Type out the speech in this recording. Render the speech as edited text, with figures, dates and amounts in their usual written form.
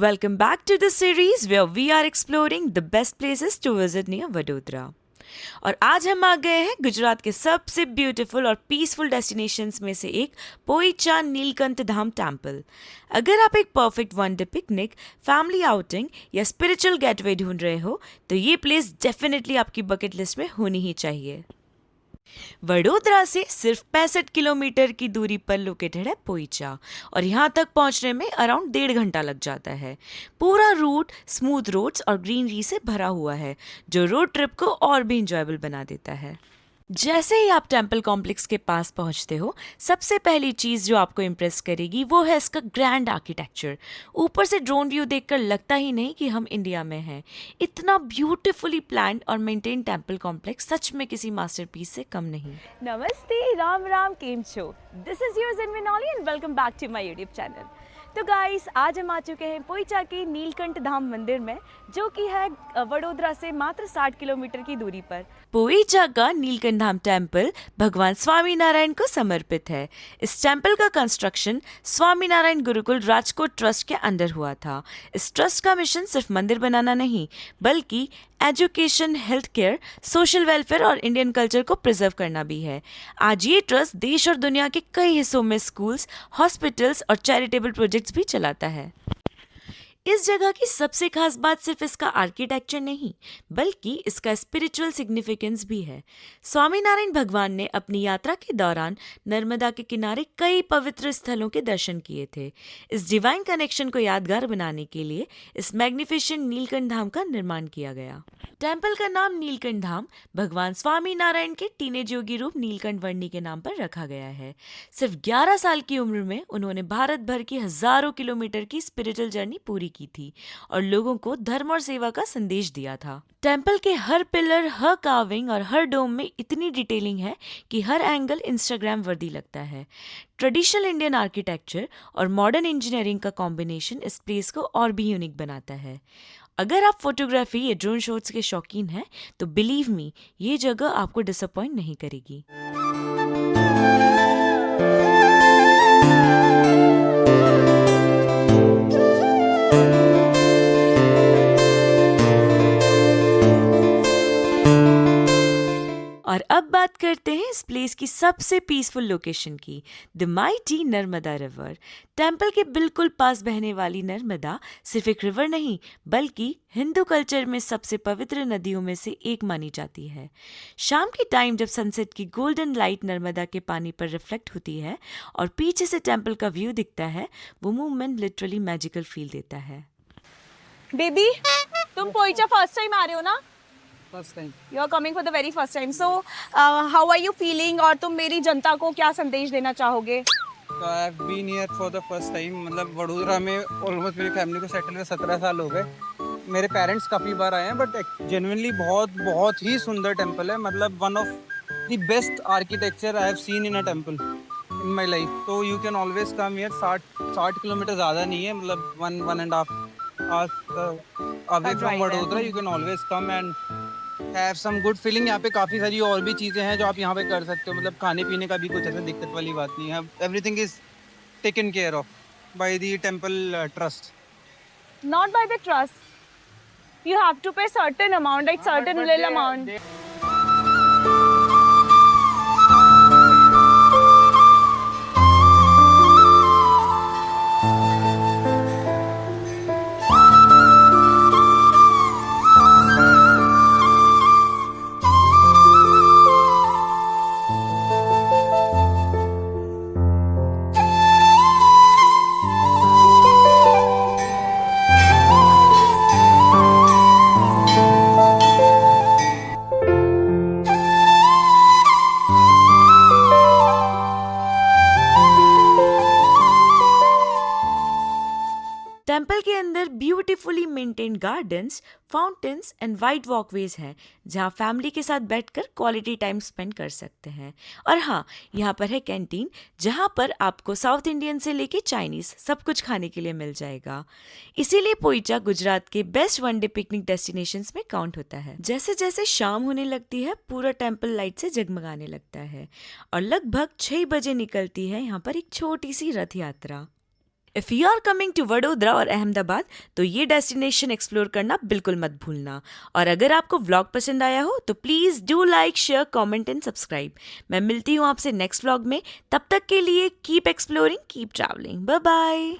Welcome back to the series where we are exploring the best places to visit near Vadodara. और आज हम आ गए हैं गुजरात के सबसे ब्यूटीफुल और पीसफुल डेस्टिनेशंस में से एक पोईचा नीलकंठ धाम टेम्पल। अगर आप एक perfect one day picnic, family outing या स्पिरिचुअल गेटवे ढूंढ रहे हो तो ये प्लेस डेफिनेटली आपकी बकेट लिस्ट में होनी ही चाहिए। वडोदरा से सिर्फ 65 किलोमीटर की दूरी पर लोकेटेड है पोईचा और यहाँ तक पहुँचने में अराउंड 1.5 घंटा लग जाता है। पूरा रूट स्मूथ रोड्स और ग्रीनरी से भरा हुआ है जो रोड ट्रिप को और भी इंजॉयबल बना देता है। जैसे ही आप टेम्पल कॉम्प्लेक्स के पास पहुंचते हो, सबसे पहली चीज़ जो आपको इम्प्रेस करेगी वो है इसका ग्रैंड आर्किटेक्चर। ऊपर से ड्रोन व्यू देखकर लगता ही नहीं कि हम इंडिया में हैं। इतना ब्यूटीफुली प्लान्ड और मेंटेन टेम्पल कॉम्प्लेक्स सच में किसी मास्टरपीस से कम नहीं। नमस्ते, राम राम, केम छो। दिस इज योर जिनविनोली and welcome back to my YouTube channel. तो गाइस, आज हम आ चुके हैं पोईचा के नीलकंठ धाम मंदिर में, जो कि है वडोदरा से मात्र 60 किलोमीटर की दूरी पर। पोईचा का नीलकंठ धाम टेम्पल भगवान स्वामी नारायण को समर्पित है। इस टेम्पल का कंस्ट्रक्शन स्वामी नारायण गुरुकुल राजकोट ट्रस्ट के अंडर हुआ था। इस ट्रस्ट का मिशन सिर्फ मंदिर बनाना नहीं, बल्कि education, health care, social welfare और इंडियन कल्चर को प्रिजर्व करना भी है। आज ये ट्रस्ट देश और दुनिया के कई हिस्सों में स्कूल्स, हॉस्पिटल्स और चैरिटेबल प्रोजेक्ट्स भी चलाता है। इस जगह की सबसे खास बात सिर्फ इसका आर्किटेक्चर नहीं, बल्कि इसका स्पिरिचुअल सिग्निफिकेंस भी है। स्वामीनारायण भगवान ने अपनी यात्रा के दौरान नर्मदा के किनारे कई पवित्र स्थलों के दर्शन किए थे। इस डिवाइन कनेक्शन को यादगार बनाने के लिए इस मैग्निफिसेंट नीलकंठ धाम का निर्माण किया गया। टेम्पल का नाम नीलकंठ धाम भगवान स्वामी नारायण के टीनेज योगी रूप नीलकंठ वर्णी के नाम पर रखा गया है। सिर्फ 11 साल की उम्र में उन्होंने भारत भर की हजारों किलोमीटर की स्पिरिचुअल जर्नी पूरी की थी और लोगों को धर्म और सेवा का संदेश दिया था। टेम्पल के हर पिलर, हर कार्विंग और हर डोम में इतनी डिटेलिंग है कि हर एंगल इंस्टाग्राम वर्दी लगता है। ट्रेडिशनल इंडियन आर्किटेक्चर और मॉडर्न इंजीनियरिंग का कॉम्बिनेशन इस प्लेस को और भी यूनिक बनाता है। अगर आप फोटोग्राफी या ड्रोन शॉट्स के शौकीन हैं तो बिलीव मी, ये जगह आपको डिसअपॉइंट नहीं करेगी। और अब बात करते हैं इस प्लेस की सबसे पीसफुल लोकेशन की, the mighty Narmada river. Temple के बिल्कुल पास बहने वाली नर्मदा सिर्फ एक रिवर नहीं, बल्कि हिंदू कल्चर में सबसे पवित्र नदियों में से एक मानी जाती है। शाम के टाइम जब सनसेट की गोल्डन लाइट नर्मदा के पानी पर रिफ्लेक्ट होती है और पीछे से टेम्पल का व्यू दिखता है, वो मूवमेंट लिटरली मैजिकल फील देता है। बेबी, तुम पोईचा फर्स्ट टाइम आ रहे हो ना? First time. You are coming for the very first time. So how are you feeling, और तुम मेरी जनता को क्या संदेश देना चाहोगे? तो I have been here for the first time. मतलब वडोदरा में ऑलमोस्ट मेरी फैमिली को सेटल हुए 17 साल हो गए। मेरे पेरेंट्स काफ़ी बार आए हैं, बट जेन्युइनली बहुत ही सुंदर टेम्पल है। मतलब one of the best architecture I have seen in a temple in my life. तो you can always come here. 60 kilometre ज़्यादा नहीं है, मतलब 1.5 hours away from Vadodara. You can always come and have some good feeling. यहाँ पे काफ़ी सारी और भी चीज़ें हैं जो आप यहाँ पे कर सकते हो। मतलब खाने पीने का भी कुछ ऐसा दिक्कत वाली बात नहीं है। Everything is taken care of by the temple trust. Not by the trust, you have to pay certain amount, like certain little amount. Temple के अंदर beautifully maintained gardens, fountains and wide walkways हैं जहाँ family के साथ बैठकर quality time spend कर सकते हैं। और हाँ, यहाँ पर है कैंटीन जहाँ पर आपको साउथ इंडियन से लेके चाइनीज सब कुछ खाने के लिए मिल जाएगा। इसीलिए पोईचा गुजरात के बेस्ट वनडे पिकनिक डेस्टिनेशंस में काउंट होता है। जैसे जैसे शाम होने लगती है, पूरा टेम्पल लाइट से जगमगाने लगता है और लगभग 6 बजे निकलती है यहाँ पर एक छोटी सी रथ यात्रा। If you are coming to Vadodara और अहमदाबाद तो ये डेस्टिनेशन एक्सप्लोर करना बिल्कुल मत भूलना। और अगर आपको व्लॉग पसंद आया हो तो please do like, share, comment and subscribe. मैं मिलती हूँ आपसे नेक्स्ट व्लॉग में, तब तक के लिए keep exploring, keep travelling, bye bye.